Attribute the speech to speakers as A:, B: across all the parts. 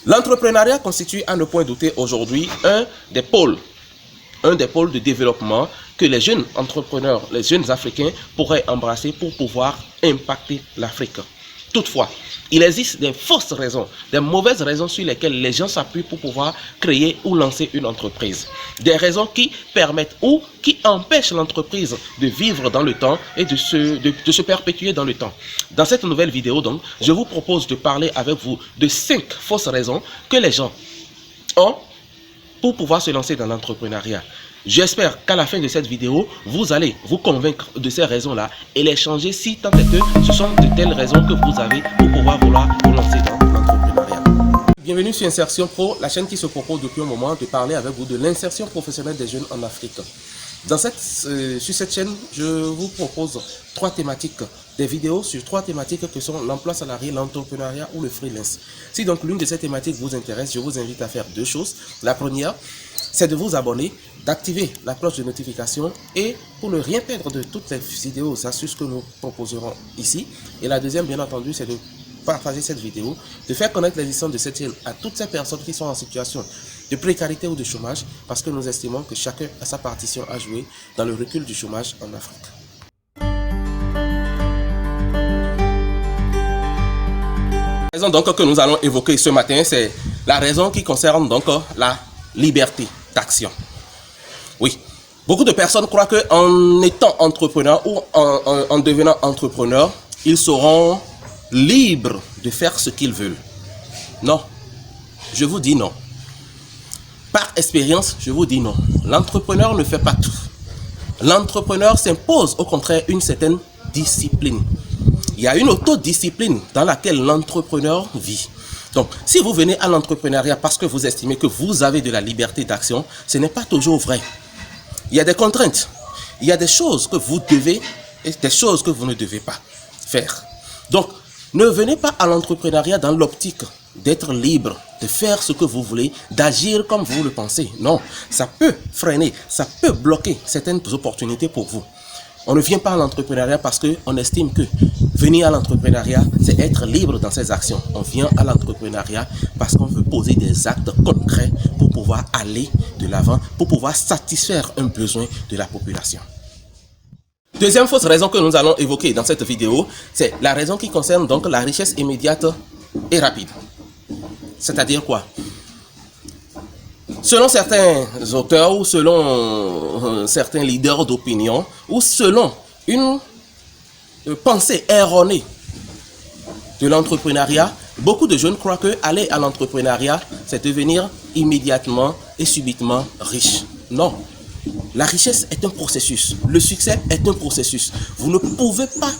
A: L'entrepreneuriat constitue à ne point douter aujourd'hui un des pôles de développement que les jeunes entrepreneurs, les jeunes Africains pourraient embrasser pour pouvoir impacter l'Afrique. Toutefois, il existe des fausses raisons, des mauvaises raisons sur lesquelles les gens s'appuient pour pouvoir créer ou lancer une entreprise. Des raisons qui permettent ou qui empêchent l'entreprise de vivre dans le temps et de se perpétuer dans le temps. Dans cette nouvelle vidéo, donc, je vous propose de parler avec vous de 5 fausses raisons que les gens ont pour pouvoir se lancer dans l'entrepreneuriat. J'espère qu'à la fin de cette vidéo, vous allez vous convaincre de ces raisons-là et les changer si tant est que ce sont de telles raisons que vous avez pour pouvoir vouloir vous lancer dans l'entrepreneuriat. Bienvenue sur Insertion Pro, la chaîne qui se propose depuis un moment de parler avec vous de l'insertion professionnelle des jeunes en Afrique. Sur cette chaîne, je vous propose 3 thématiques, des vidéos sur 3 thématiques que sont l'emploi salarié, l'entrepreneuriat ou le freelance. Si donc l'une de ces thématiques vous intéresse, je vous invite à faire 2 choses. La première, c'est de vous abonner, d'activer la cloche de notification et pour ne rien perdre de toutes les vidéos, astuces que nous proposerons ici. Et la deuxième, bien entendu, c'est de partager cette vidéo, de faire connaître l'existence de cette chaîne à toutes ces personnes qui sont en situation de précarité ou de chômage, parce que nous estimons que chacun a sa partition à jouer dans le recul du chômage en Afrique. La raison donc que nous allons évoquer ce matin, c'est la raison qui concerne donc la liberté d'action. Oui, beaucoup de personnes croient qu'en étant entrepreneur ou en devenant entrepreneur, ils seront libres de faire ce qu'ils veulent. Non, je vous dis non. Par expérience, je vous dis non. L'entrepreneur ne fait pas tout. L'entrepreneur s'impose au contraire une certaine discipline. Il y a une autodiscipline dans laquelle l'entrepreneur vit. Donc, si vous venez à l'entrepreneuriat parce que vous estimez que vous avez de la liberté d'action, ce n'est pas toujours vrai. Il y a des contraintes. Il y a des choses que vous devez et des choses que vous ne devez pas faire. Donc, ne venez pas à l'entrepreneuriat dans l'optique d'être libre, de faire ce que vous voulez, d'agir comme vous le pensez. Non, ça peut freiner, ça peut bloquer certaines opportunités pour vous. On ne vient pas à l'entrepreneuriat parce qu'on estime que venir à l'entrepreneuriat, c'est être libre dans ses actions. On vient à l'entrepreneuriat parce qu'on veut poser des actes concrets pour pouvoir aller de l'avant, pour pouvoir satisfaire un besoin de la population. Deuxième fausse raison que nous allons évoquer dans cette vidéo, c'est la raison qui concerne donc la richesse immédiate et rapide. C'est-à-dire quoi? Selon certains auteurs ou selon certains leaders d'opinion ou selon une pensée erronée de l'entrepreneuriat, beaucoup de jeunes croient que aller à l'entrepreneuriat, c'est devenir immédiatement et subitement riche. Non. La richesse est un processus. Le succès est un processus. Vous ne pouvez pas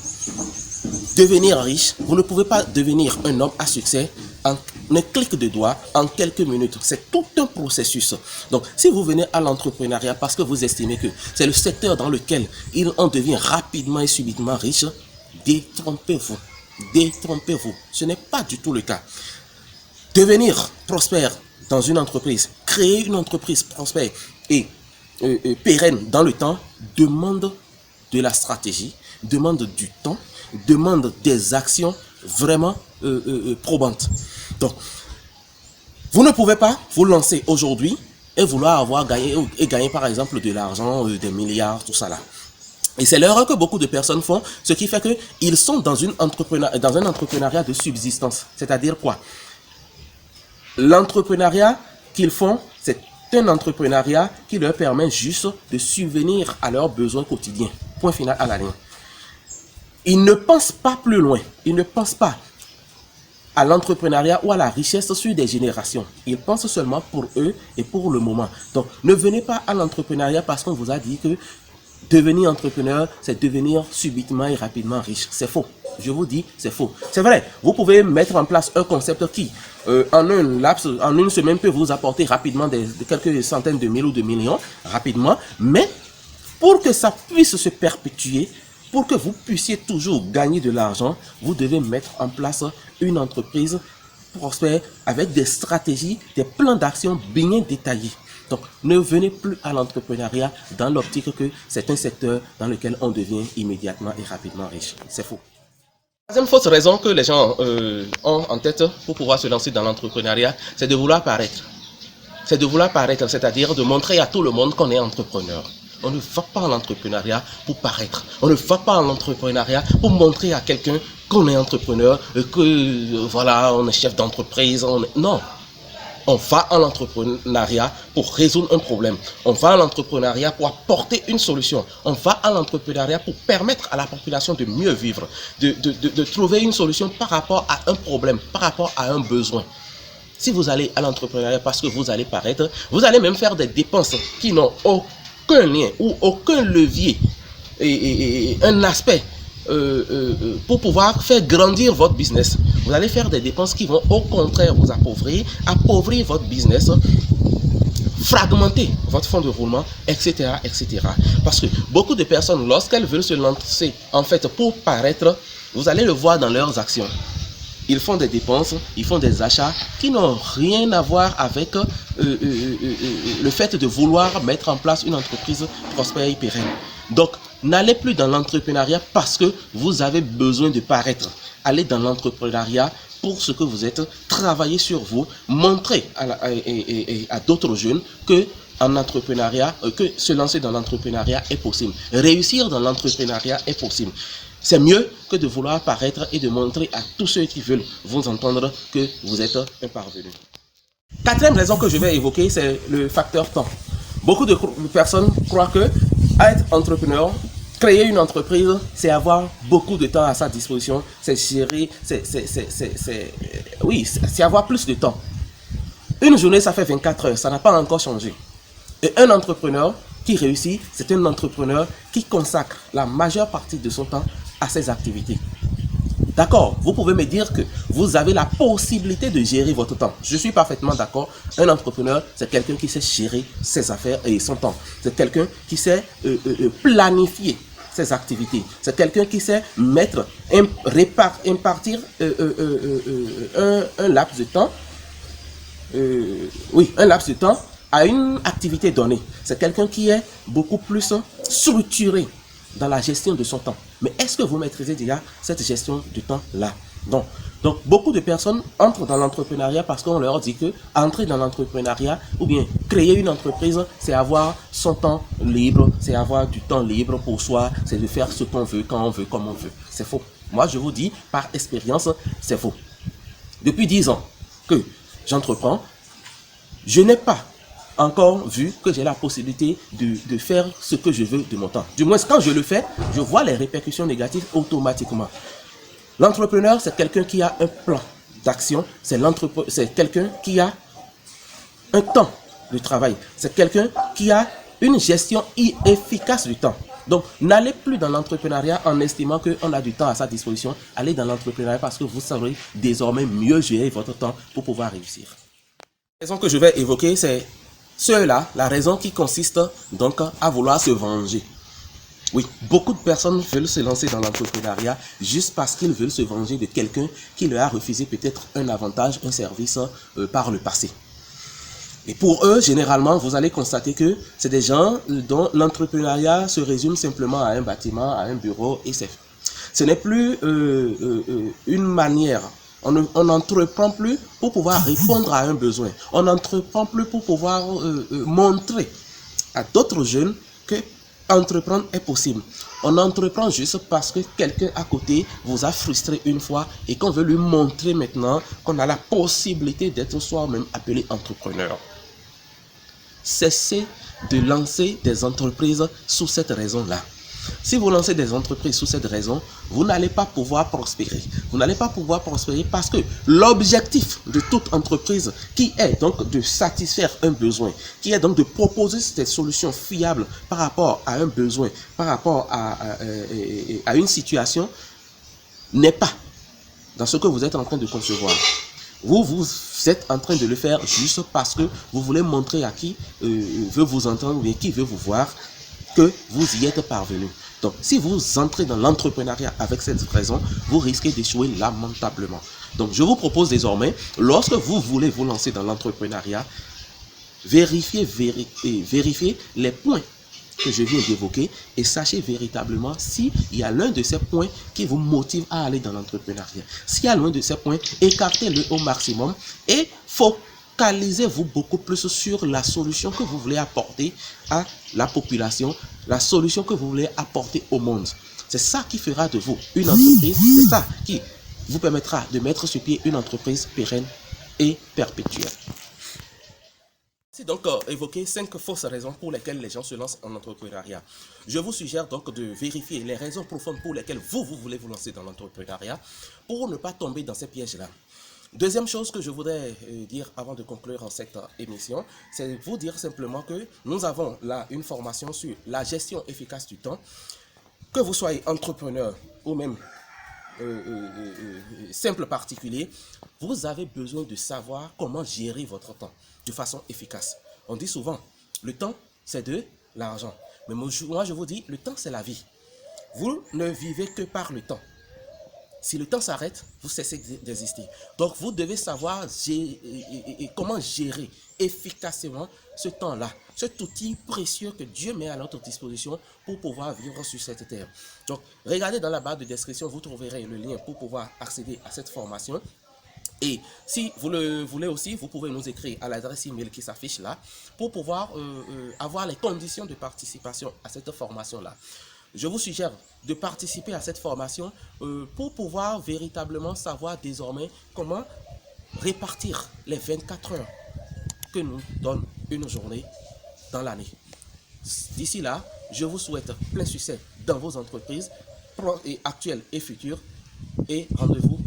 A: devenir riche, vous ne pouvez pas devenir un homme à succès en un clic de doigt, en quelques minutes. C'est tout un processus. Donc, si vous venez à l'entrepreneuriat parce que vous estimez que c'est le secteur dans lequel on devient rapidement et subitement riche, détrompez-vous. Détrompez-vous. Ce n'est pas du tout le cas. Devenir prospère dans une entreprise, créer une entreprise prospère et pérenne dans le temps, demande de la stratégie, demande du temps, demande des actions vraiment probantes. Donc, vous ne pouvez pas vous lancer aujourd'hui et vouloir avoir gagné par exemple de l'argent, des milliards, tout ça là. Et c'est l'erreur que beaucoup de personnes font, ce qui fait qu'ils sont dans un entrepreneuriat de subsistance. C'est-à-dire quoi? L'entrepreneuriat qu'ils font, c'est un entrepreneuriat qui leur permet juste de subvenir à leurs besoins quotidiens. Point final à la ligne. Ils ne pensent pas plus loin. Ils ne pensent pas à l'entrepreneuriat ou à la richesse sur des générations. Ils pensent seulement pour eux et pour le moment. Donc, ne venez pas à l'entrepreneuriat parce qu'on vous a dit que devenir entrepreneur, c'est devenir subitement et rapidement riche. C'est faux. Je vous dis, c'est faux. C'est vrai, vous pouvez mettre en place un concept qui, en une semaine, peut vous apporter rapidement quelques centaines de mille ou de millions, rapidement. Mais pour que ça puisse se perpétuer, pour que vous puissiez toujours gagner de l'argent, vous devez mettre en place une entreprise prospère avec des stratégies, des plans d'action bien détaillés. Donc, ne venez plus à l'entrepreneuriat dans l'optique que c'est un secteur dans lequel on devient immédiatement et rapidement riche. C'est faux. La deuxième fausse raison que les gens ont en tête pour pouvoir se lancer dans l'entrepreneuriat, c'est de vouloir paraître. C'est de vouloir paraître, c'est-à-dire de montrer à tout le monde qu'on est entrepreneur. On ne va pas en entrepreneuriat pour paraître. On ne va pas en entrepreneuriat pour montrer à quelqu'un qu'on est entrepreneur, que voilà, on est chef d'entreprise. Non. On va en entrepreneuriat pour résoudre un problème. On va en entrepreneuriat pour apporter une solution. On va en entrepreneuriat pour permettre à la population de mieux vivre, de trouver une solution par rapport à un problème, par rapport à un besoin. Si vous allez à l'entrepreneuriat parce que vous allez paraître, vous allez même faire des dépenses qui n'ont aucun lien ou aucun levier et un aspect pour pouvoir faire grandir votre business. Vous allez faire des dépenses qui vont au contraire vous appauvrir votre business, fragmenter votre fonds de roulement, etc., etc. Parce que beaucoup de personnes, lorsqu'elles veulent se lancer, en fait, pour paraître, vous allez le voir dans leurs actions. Ils font des dépenses, ils font des achats qui n'ont rien à voir avec le fait de vouloir mettre en place une entreprise prospère et pérenne. Donc, n'allez plus dans l'entrepreneuriat parce que vous avez besoin de paraître. Allez dans l'entrepreneuriat pour ce que vous êtes, travaillez sur vous, montrez à d'autres jeunes que en entrepreneuriat, que se lancer dans l'entrepreneuriat est possible. Réussir dans l'entrepreneuriat est possible. C'est mieux que de vouloir paraître et de montrer à tous ceux qui veulent vous entendre que vous êtes un parvenu. Quatrième raison que je vais évoquer, c'est le facteur temps. Beaucoup de personnes croient que être entrepreneur, créer une entreprise, c'est avoir beaucoup de temps à sa disposition, c'est gérer, c'est avoir plus de temps. Une journée, ça fait 24 heures, ça n'a pas encore changé. Et un entrepreneur qui réussit, c'est un entrepreneur qui consacre la majeure partie de son temps à ses activités. D'accord, vous pouvez me dire que vous avez la possibilité de gérer votre temps. Je suis parfaitement d'accord. Un entrepreneur, c'est quelqu'un qui sait gérer ses affaires et son temps. C'est quelqu'un qui sait planifier ses activités. C'est quelqu'un qui sait impartir un laps de temps. Un laps de temps à une activité donnée. C'est quelqu'un qui est beaucoup plus structuré dans la gestion de son temps. Mais est-ce que vous maîtrisez déjà cette gestion du temps-là? Non. Donc, beaucoup de personnes entrent dans l'entrepreneuriat parce qu'on leur dit que entrer dans l'entrepreneuriat ou bien créer une entreprise, c'est avoir son temps libre, c'est avoir du temps libre pour soi, c'est de faire ce qu'on veut, quand on veut, comme on veut. C'est faux. Moi, je vous dis, par expérience, c'est faux. Depuis 10 ans que j'entreprends, je n'ai pas encore vu que j'ai la possibilité de faire ce que je veux de mon temps. Du moins, quand je le fais, je vois les répercussions négatives automatiquement. L'entrepreneur, c'est quelqu'un qui a un plan d'action, c'est quelqu'un qui a un temps de travail, c'est quelqu'un qui a une gestion efficace du temps. Donc, n'allez plus dans l'entrepreneuriat en estimant qu'on a du temps à sa disposition. Allez dans l'entrepreneuriat parce que vous saurez désormais mieux gérer votre temps pour pouvoir réussir. La raison que je vais évoquer, c'est la raison qui consiste donc à vouloir se venger. Oui, beaucoup de personnes veulent se lancer dans l'entrepreneuriat juste parce qu'ils veulent se venger de quelqu'un qui leur a refusé peut-être un avantage, un service par le passé. Et pour eux, généralement, vous allez constater que c'est des gens dont l'entrepreneuriat se résume simplement à un bâtiment, à un bureau et c'est fait. Ce n'est plus une manière. On n'entreprend plus pour pouvoir répondre à un besoin. On n'entreprend plus pour pouvoir montrer à d'autres jeunes que entreprendre est possible. On entreprend juste parce que quelqu'un à côté vous a frustré une fois et qu'on veut lui montrer maintenant qu'on a la possibilité d'être soi-même appelé entrepreneur. Cessez de lancer des entreprises sous cette raison-là. Si vous lancez des entreprises sous cette raison, vous n'allez pas pouvoir prospérer. Vous n'allez pas pouvoir prospérer parce que l'objectif de toute entreprise, qui est donc de satisfaire un besoin, qui est donc de proposer des solutions fiables par rapport à un besoin, par rapport à une situation, n'est pas dans ce que vous êtes en train de concevoir. Vous êtes en train de le faire juste parce que vous voulez montrer à qui veut vous entendre ou bien qui veut vous voir que vous y êtes parvenu. Donc, si vous entrez dans l'entrepreneuriat avec cette raison, vous risquez d'échouer lamentablement. Donc, je vous propose désormais, lorsque vous voulez vous lancer dans l'entrepreneuriat, vérifiez les points que je viens d'évoquer et sachez véritablement s'il y a l'un de ces points qui vous motive à aller dans l'entrepreneuriat. S'il y a l'un de ces points, écartez-le au maximum et focalisez-vous beaucoup plus sur la solution que vous voulez apporter à la population, la solution que vous voulez apporter au monde. C'est ça qui fera de vous une entreprise, c'est ça qui vous permettra de mettre sur pied une entreprise pérenne et perpétuelle. C'est donc évoqué 5 fausses raisons pour lesquelles les gens se lancent en entrepreneuriat. Je vous suggère donc de vérifier les raisons profondes pour lesquelles vous voulez vous lancer dans l'entrepreneuriat pour ne pas tomber dans ces pièges-là. Deuxième chose que je voudrais dire avant de conclure en cette émission, c'est vous dire simplement que nous avons là une formation sur la gestion efficace du temps. Que vous soyez entrepreneur ou même simple particulier, vous avez besoin de savoir comment gérer votre temps de façon efficace. On dit souvent, le temps, c'est de l'argent. Mais moi, je vous dis, le temps, c'est la vie. Vous ne vivez que par le temps. Si le temps s'arrête, vous cessez d'exister. Donc, vous devez savoir comment gérer efficacement ce temps-là, cet outil précieux que Dieu met à notre disposition pour pouvoir vivre sur cette terre. Donc, regardez dans la barre de description, vous trouverez le lien pour pouvoir accéder à cette formation. Et si vous le voulez aussi, vous pouvez nous écrire à l'adresse email qui s'affiche là pour pouvoir avoir les conditions de participation à cette formation-là. Je vous suggère de participer à cette formation pour pouvoir véritablement savoir désormais comment répartir les 24 heures que nous donne une journée dans l'année. D'ici là, je vous souhaite plein succès dans vos entreprises actuelles et futures et rendez-vous